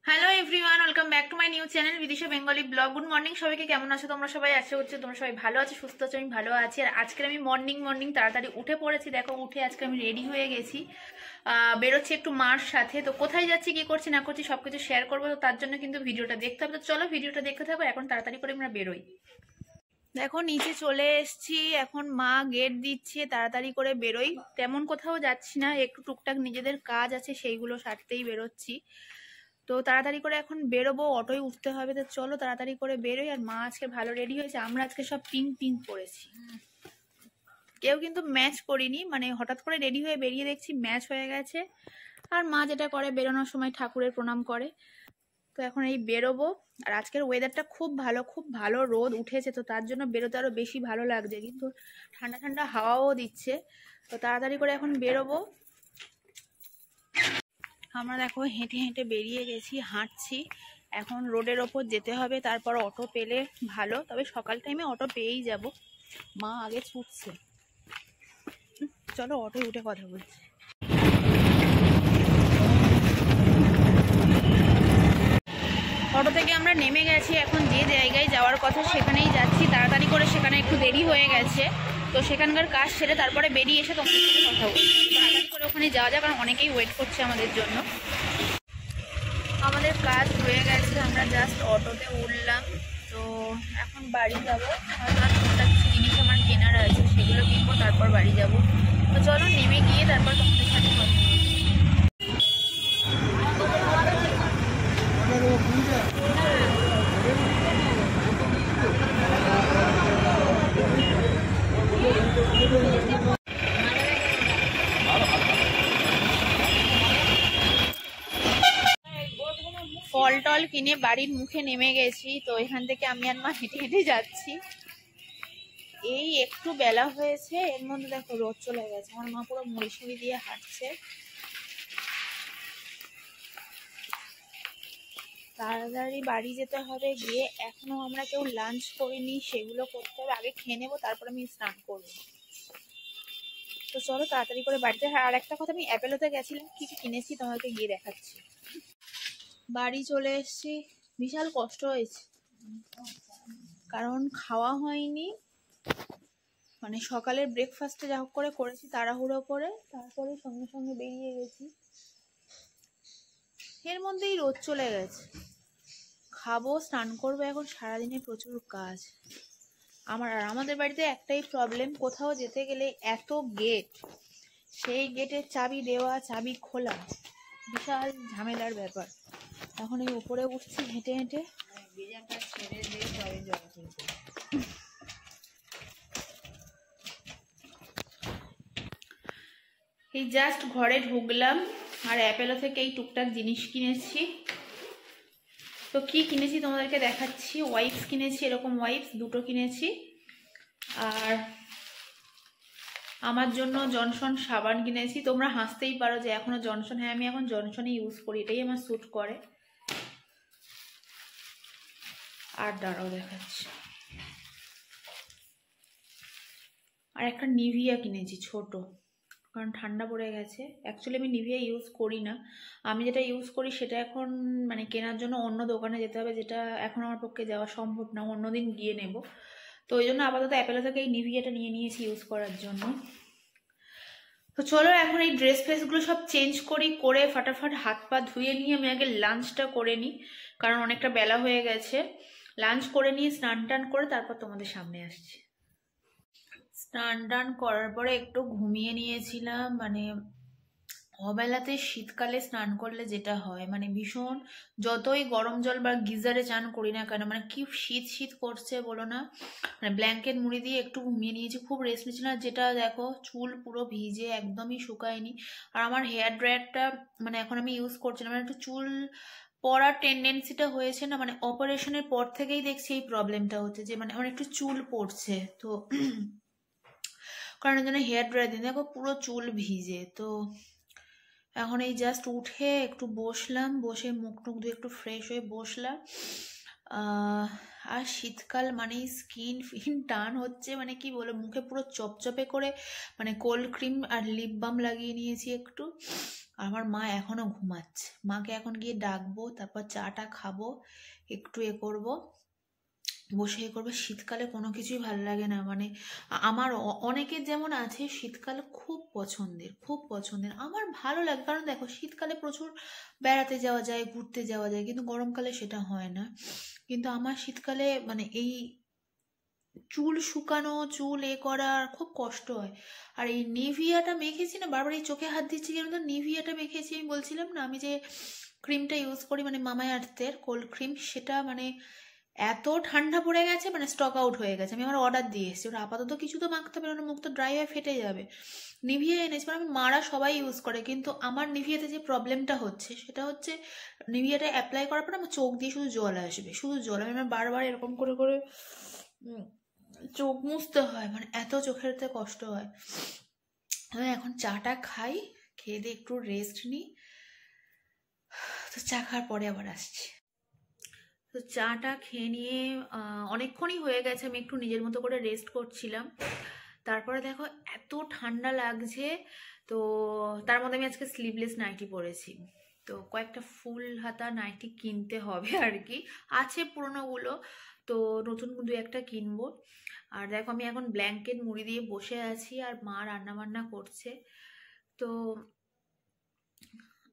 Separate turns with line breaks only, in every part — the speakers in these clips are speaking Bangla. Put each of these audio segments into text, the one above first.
Hello everyone, welcome back to my new channel Bidisha Bengali blog. Good morning সবাইকে, কেমন আছো তোমরা সবাই? আশা করছি তোমরা সবাই ভালো আছো, সুস্থ আছো। আমি ভালো আছি। আর আজকে আমি মর্নিং তাড়াতাড়ি উঠে পড়েছি। দেখো, উঠে আজকে আমি রেডি হয়ে গেছি, বেরোচ্ছি একটু মার সাথে। তো কোথায় যাচ্ছি, কি করছি না করছি সবকিছু শেয়ার করবো। তো তার জন্য কিন্তু ভিডিওটা দেখতে হবে। তো চলো ভিডিওটা দেখতে থাকো। এখন তাড়াতাড়ি করে আমরা বেরোই। দেখো, নিচে চলে এসছি, এখন মা গেট দিচ্ছে, তাড়াতাড়ি করে বেরোই। তেমন কোথাও যাচ্ছি না, একটু টুকটাক নিজেদের কাজ আছে সেইগুলো সারতেই বেরোচ্ছি। তো তাড়াতাড়ি করে এখন বেরোবো, অটোয় উঠতে হবে। তো চলো তাড়াতাড়ি করে বেরোই। আর মা আজকে ভালো রেডি হয়েছে, আমরা আজকে সব পিঙ্ক পিঙ্ক পরেছি। কেউ কিন্তু ম্যাচ করিনি, মানে হঠাৎ করে রেডি হয়ে বেরিয়ে দেখছি ম্যাচ হয়ে গেছে। আর মা যেটা করে বেরোনোর সময় ঠাকুরের প্রণাম করে। তো এখন এই বেরোবো। আর আজকের ওয়েদারটা খুব ভালো রোদ উঠেছে, তো তার জন্য বেরোতে আরো বেশি ভালো লাগছে, কিন্তু ঠান্ডা ঠান্ডা হাওয়াও দিচ্ছে। তো তাড়াতাড়ি করে এখন বেরোবো। আমরা দেখো হেঁটে হেঁটে বেরিয়ে গেছি, হাঁটছি। এখন রোডের ওপর যেতে হবে, তারপর অটো পেলে ভালো, তবে সকাল টাইমে অটো পেয়েই যাব। মা আগে ছুটছে। চলো অটোয় উঠে কথা বলছি। অটো থেকে আমরা নেমে গেছি, এখন যে জায়গায় যাওয়ার কথা সেখানেই যাচ্ছি। তাড়াতাড়ি করে, সেখানে একটু দেরি হয়ে গেছে, তো সেখানকার কাজ সেরে তারপরে বেরিয়ে এসে তোমাদের সাথে কথা বলছি। তাড়াতাড়ি করে ওখানে যাওয়া যায়, কারণ অনেকেই ওয়েট করছে আমাদের জন্য। আমাদের কাজ হয়ে গেছে, আমরা জাস্ট অটোতে উঠলাম। তো এখন বাড়ি যাবো। হয়তো টুকটাক জিনিস আমার কেনার আছে, সেগুলো কিনবো, তারপর বাড়ি যাব। তো চলো নেমে গিয়ে তারপর তোমাদের সাথে কথা বলছি। ফল টল কিনে বাড়ির মুখে নেমে গেছি। তো এখান থেকে আমি আর মা হেঁটে হেঁটে যাচ্ছি। এই একটু বেলা হয়েছে, এর মধ্যে দেখো রোদ চলে গেছে। আমার মা পুরো মুড়ি দিয়ে হাঁটছে। তাড়াতাড়ি বাড়ি যেতে হবে। গিয়ে এখনো আমরা কেউ লাঞ্চ করিনি, সেগুলো করতে হবে। আগে খেয়ে নেবো, তারপর আমি স্নান করবো। তো চলো তাড়াতাড়ি করে বাড়িতে। হ্যাঁ, আর একটা কথা, আমি অ্যাপেলোতে গেছিলাম, কি কি কিনেছি তোমাকে গিয়ে দেখাচ্ছি। বাড়ি চলে এসেছি, বিশাল কষ্ট হয়েছে, কারণ খাওয়া হয়নি। মানে সকালের ব্রেকফাস্টে যা হোক করে করেছি তাড়াহুড়ো করে, তারপরে সঙ্গে সঙ্গে বেরিয়ে গেছি। এর মধ্যেই রোদ চলে গেছে। খাবো, স্নান করবো, এখন সারাদিনে প্রচুর কাজ আমার। আর আমাদের বাড়িতে একটাই প্রবলেম, কোথাও যেতে গেলে এত গেট, সেই গেটের চাবি দেওয়া চাবি খোলা, বিশাল ঝামেলার ব্যাপার। এখন এই উপরে উঠছি হেঁটে হেঁটে। এই জাস্ট ঘরে ঢুকলাম, আর অ্যাপেলো থেকে এই টুকটাক জিনিস কিনেছি। তো কি কিনেছি তোমাদেরকে দেখাচ্ছি। ওয়াইপস কিনেছি, এরকম ওয়াইপস দুটো কিনেছি। আর আমার জন্য জনসন সাবান কিনেছি। তোমরা হাসতেই পারো যে এখনো জনসন, হ্যাঁ আমি এখন জনসনই ইউজ করি, এটাই আমার স্যুট করে। আর দাঁড়াও দেখাচ্ছি। আর একটা নিভিয়া কিনেছি ছোট, কারণ ঠান্ডা পড়ে গেছে। অ্যাকচুয়ালি আমি নিভিয়া ইউজ করি না, আমি যেটা ইউজ করি সেটা এখন মানে কেনার জন্য অন্য দোকানে যেতে হবে, যেটা এখন আমার পক্ষে যাওয়া সম্ভব না, অন্যদিন গিয়ে নেব। তো ওই জন্য আপাতত অ্যাপেলো থেকে এই নিভিয়াটা নিয়ে নিয়েছি ইউজ করার জন্য। তো চলো এখন এই ড্রেস ফ্রেসগুলো সব চেঞ্জ করি, করে ফাটাফাট হাত পা ধুয়ে নিয়ে আমি আগে লাঞ্চটা করে নিই, কারণ অনেকটা বেলা হয়ে গেছে। লাঞ্চ করে নিয়ে স্নান টান করে তারপর তোমাদের সামনে আসছি। স্নান টান করার পরে একটু ঘুমিয়ে নিয়েছিলাম। মানে অবেলাতে শীতকালে স্নান করলে যেটা হয়, মানে ভীষণ, যতই গরম জল বা গিজারে চান করি না কেন, মানে কি শীত শীত করছে বলো না। মানে ব্ল্যাঙ্কেট মুড়ি দিয়ে একটু ঘুমিয়ে নিয়েছি, খুব রেস্ট নিচ্ছি না। যেটা দেখো চুল পুরো ভিজে, একদমই শুকায়নি। আর আমার হেয়ার ড্রায়ারটা মানে এখন আমি ইউজ করছি না, মানে একটু চুল পড়ার টেন্ডেন্সিটা হয়েছে না, মানে অপারেশনের পর থেকেই দেখছি এই প্রবলেমটা হচ্ছে, যে মানে আমার একটু চুল পড়ছে। তো কারণ জন্য হেয়ার ড্রায়ার দিন দেখো পুরো চুল ভিজে। তো এখন এই জাস্ট উঠে একটু বসলাম, বসে মুখ টুক ধুয়ে একটু ফ্রেশ হয়ে বসলাম। আর শীতকাল মানে স্কিন ফিন টান হচ্ছে, মানে কি বলে, মুখে পুরো চপচপে করে, মানে কোল্ড ক্রিম আর লিপ বাম লাগিয়ে নিয়েছি একটু। আর আমার মা এখনো ঘুমাচ্ছে। মাকে এখন গিয়ে ডাকবো, তারপর চাটা খাবো, একটু করবো, বসে করবো। শীতকালে কোনো কিছুই ভালো লাগে না, মানে আমার অনেকের যেমন আছে শীতকাল খুব পছন্দের, খুব পছন্দের, আমার ভালো লাগে। কারণ দেখো শীতকালে প্রচুর বেড়াতে যাওয়া যায়, ঘুরতে যাওয়া যায়, কিন্তু গরমকালে সেটা হয় না। কিন্তু আমার শীতকালে মানে এই চুল শুকানো, চুল করার খুব কষ্ট হয়। আর এই নিভিয়াটা মেখেছি না, বারবার এই চোখে হাত দিচ্ছি কেন, তো নিভিয়াটা মেখেছি, আমি বলছিলাম না আমি যে ক্রিমটা ইউজ করি মানে মামা আর্থের কোল্ড ক্রিম, সেটা মানে এত ঠান্ডা পড়ে গেছে, মানে স্টক আউট হয়ে গেছে। আমি আমার অর্ডার দিয়ে এসেছি, ওরা আপাতত কিছু তো মাখতে পারে না, মুখ তো ড্রাই হয়ে ফেটে যাবে। নিভিয়া এনেছি, মানে আমি মারা সবাই ইউজ করে, কিন্তু আমার নিভিয়াতে যে প্রবলেমটা হচ্ছে সেটা হচ্ছে নিভিয়াটা অ্যাপ্লাই করার পর আমার চোখ দিয়ে শুধু জল আসবে, শুধু জল। আমি আমার বারবার এরকম করে করে চোখ মুছতে হয়, মানে এত চোখেরতে কষ্ট হয়। আমি এখন চাটা খাই, খেয়ে দিয়ে একটু রেস্ট নিই, তো চা খাওয়ার পরে আবার আসছি। তো চাটা খেয়ে নিয়ে অনেকক্ষণই হয়ে গেছে, আমি একটু নিজের মতো করে রেস্ট করছিলাম। তারপরে দেখো এত ঠান্ডা লাগছে, তো তার মধ্যে আমি আজকে স্লিভলেস নাইটি পরেছি। তো কয়েকটা ফুল হাতা নাইটি কিনতে হবে আর কি, আছে পুরোনোগুলো, তো নতুন দু একটা কিনবো। আর দেখো আমি এখন ব্ল্যাঙ্কেট মুড়ি দিয়ে বসে আছি, আর মা রান্না বান্না করছে। তো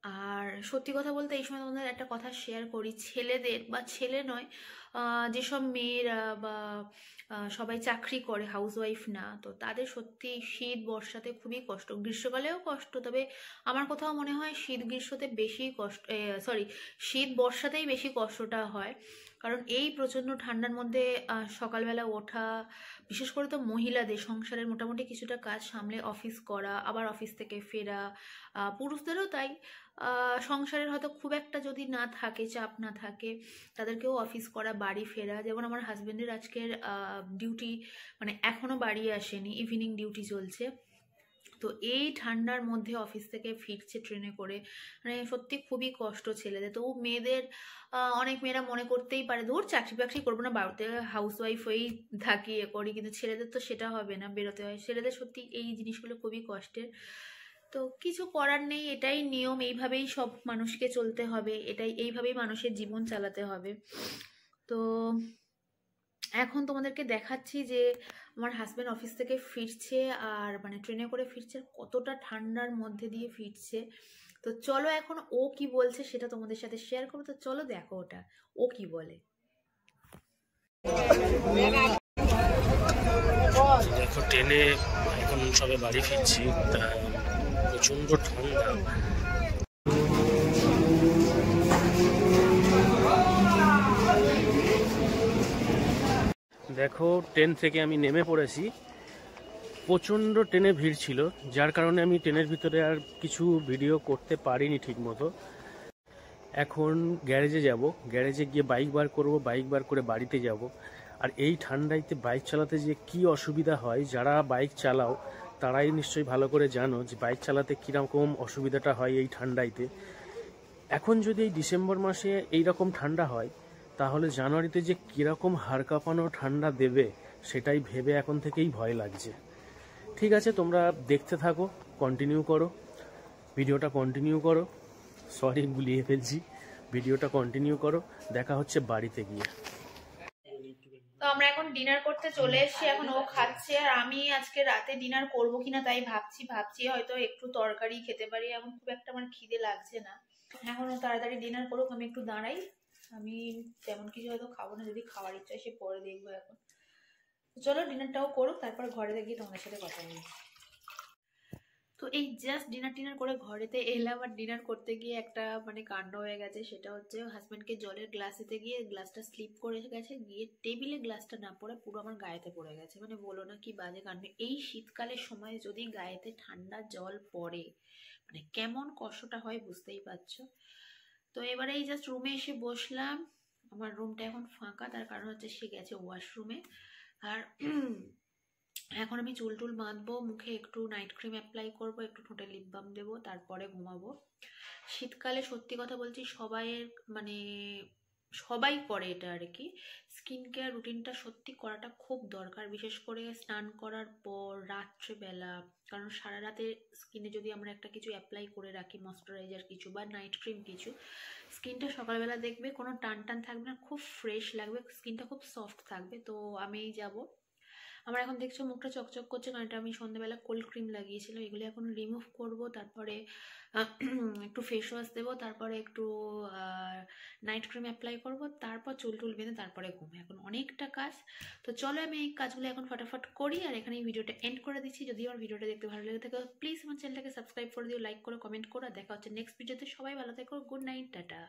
আর সত্যি কথা বলতে এই সময় তোমাদের একটা কথা শেয়ার করি, ছেলেদের বা ছেলে নয়, যেসব মেয়েরা বা সবাই চাকরি করে, হাউসওয়াইফ না, তো তাদের সত্যি শীত বর্ষাতে খুবই কষ্ট, গ্রীষ্মকালেও কষ্ট, তবে আমার কোথাও মনে হয় শীত গ্রীষ্মতে বেশি কষ্ট, সরি, শীত বর্ষাতেই বেশি কষ্টটা হয়। কারণ এই প্রচণ্ড ঠান্ডার মধ্যে সকালবেলা ওঠা, বিশেষ করে তো মহিলাদের সংসারের মোটামুটি কিছুটা কাজ সামলে অফিস করা, আবার অফিস থেকে ফেরা, পুরুষদেরও তাই। সংসারের হয়তো খুব একটা যদি না থাকে, চাপ না থাকে, তাদেরকেও অফিস করা, বাড়ি ফেরা। যেমন আমার হাজব্যান্ডের আজকের ডিউটি মানে এখনও বাড়ি আসেনি, ইভিনিং ডিউটি চলছে। তো এই ঠান্ডার মধ্যে অফিস থেকে ফিরছে ট্রেনে করে, মানে সত্যি খুবই কষ্ট ছেলেদের। তো মেয়েদের অনেক মেয়েরা মনে করতেই পারে ধর চাকরি বাকরি করবো না, বাড়িতে হাউসওয়াইফ হয়েই থাকি, করি, কিন্তু ছেলেদের তো সেটা হবে না, বেরোতে হয়। ছেলেদের সত্যি এই জিনিসগুলো খুবই কষ্টের। তো কিছু করার নেই, এটাই নিয়ম, এইভাবেই সব মানুষকে চলতে হবে, এটাই এইভাবেই মানুষের জীবন চালাতে হবে। তো এখন তোমাদেরকে দেখাচ্ছি যে আমার হাজব্যান্ড অফিস থেকে ফিরছে, আর মানে ট্রেনে করে ফিরছে, কতটা ঠান্ডার মধ্যে দিয়ে ফিরছে। তো চলো এখন ও কি বলছে সেটা তোমাদের সাথে শেয়ার করবো, তো চলো দেখো ওটা ও কি বলে।
দেখো ট্রেনে এখন সবে বাড়ি ফিরছি, তা প্রচণ্ড ঠান্ডা। দেখো ট্রেন থেকে আমি নেমে পড়েছি, প্রচণ্ড ট্রেনে ভিড় ছিল, যার কারণে আমি ট্রেনের ভিতরে আর কিছু ভিডিও করতে পারিনি ঠিক মতো। এখন গ্যারেজে যাব, গ্যারেজে গিয়ে বাইক বার করব, বাইক বার করে বাড়িতে যাব। আর এই ঠান্ডাইতে বাইক চালাতে যে কি অসুবিধা হয়, যারা বাইক চালাও তারাই নিশ্চয়ই ভালো করে জানো যে বাইক চালাতে কীরকম অসুবিধাটা হয় এই ঠান্ডাইতে। এখন যদি এই ডিসেম্বর মাসে এইরকম ঠান্ডা হয়, তাহলে জানুয়ারিতে যে কীরকম হাড় কাঁপানো ঠান্ডা দেবে সেটাই ভেবে এখন থেকেই ভয় লাগছে। ঠিক আছে, তোমরা দেখতে থাকো, কন্টিনিউ করো, ভিডিওটা কন্টিনিউ করো। সরি গুলিয়ে ফেলছি, ভিডিওটা কন্টিনিউ করো, দেখা হচ্ছে বাড়িতে গিয়ে।
তো আমরা এখন ডিনার করতে চলে এসেছি, এখন ও খাচ্ছে, আর আমি আজকে রাতে ডিনার করবো কিনা তাই ভাবছি হয়তো একটু তরকারি খেতে পারি, এখন খুব একটা আমার খিদে লাগছে না। এখন ও তাড়াতাড়ি ডিনার করুক, আমি একটু দাঁড়াই, আমি তেমন কিছু হয়তো খাবো না, যদি খাওয়ার ইচ্ছা সে পরে দেখবো। এখন চলো ডিনারটাও করুক, তারপর ঘরে গিয়ে তোমাদের সাথে কথা বলি। তো এই জাস্ট ডিনার করে ঘরেতে এলাম, আর ডিনার করতে গিয়ে একটা মানে কাণ্ড হয়ে গেছে। সেটা হচ্ছে হাজব্যান্ডকে জলের গ্লাস দিতে গিয়ে গ্লাসটা স্লিপ করে গেছে, গিয়ে টেবিলে গ্লাসটা না পড়ে পুরো আমার গায়েতে পড়ে গেছে। মানে বলো না কি বাজে কাণ্ড। এই শীতকালের সময় যদি গায়েতে ঠান্ডা জল পড়ে মানে কেমন কষ্টটা হয় বুঝতেই পারছো। তো এবারে এই জাস্ট রুমে এসে বসলাম, আমার রুমটা এখন ফাঁকা, তার কারণ হচ্ছে সে গেছে ওয়াশরুমে। আর এখন আমি চুল টুল বাঁধবো, মুখে একটু নাইট ক্রিম অ্যাপ্লাই করবো, একটু ঠোঁটে লিপ বাম দেবো, তারপরে ঘুমাবো। শীতকালে সত্যি কথা বলছি সবাইয়ের মানে সবাই করে এটা আর কি। স্কিন কেয়ার রুটিনটা সত্যি করাটা খুব দরকার, বিশেষ করে স্নান করার পর রাত্রেবেলা। কারণ সারা রাতে স্কিনে যদি আমরা একটা কিছু অ্যাপ্লাই করে রাখি, ময়শ্চারাইজার কিছু বা নাইট ক্রিম কিছু, স্কিনটা সকালবেলা দেখবে কোনো টান টান থাকবে না, খুব ফ্রেশ লাগবে, স্কিনটা খুব সফট থাকবে। তো আমি যাব, আমার এখন দেখছো মুখটা চকচক করছে, কারণ এটা আমি সন্ধ্যাবেলা কোল্ড ক্রিম লাগিয়েছিলাম, এগুলো এখন রিমুভ করব। তারপরে একটু ফেস ওয়াশ দেবো, তারপরে একটু নাইট ক্রিম অ্যাপ্লাই করব, তারপর চুল টুল বেঁধে তারপরে ঘুম। এখন অনেকটা কাজ, তো চলো আমি এই কাজগুলো এখন ফটাফট করি। আর এখানে এই ভিডিওটা এন্ড করে দিচ্ছি। যদি আমার ভিডিওটা দেখতে ভালো লেগে থাকে প্লিজ আমার চ্যানেলটাকে সাবস্ক্রাইব করে দিও, লাইক করো, কমেন্ট করো। আর দেখা হচ্ছে নেক্সট ভিডিওতে। সবাই ভালো থেকো, গুড নাইট, টাটা।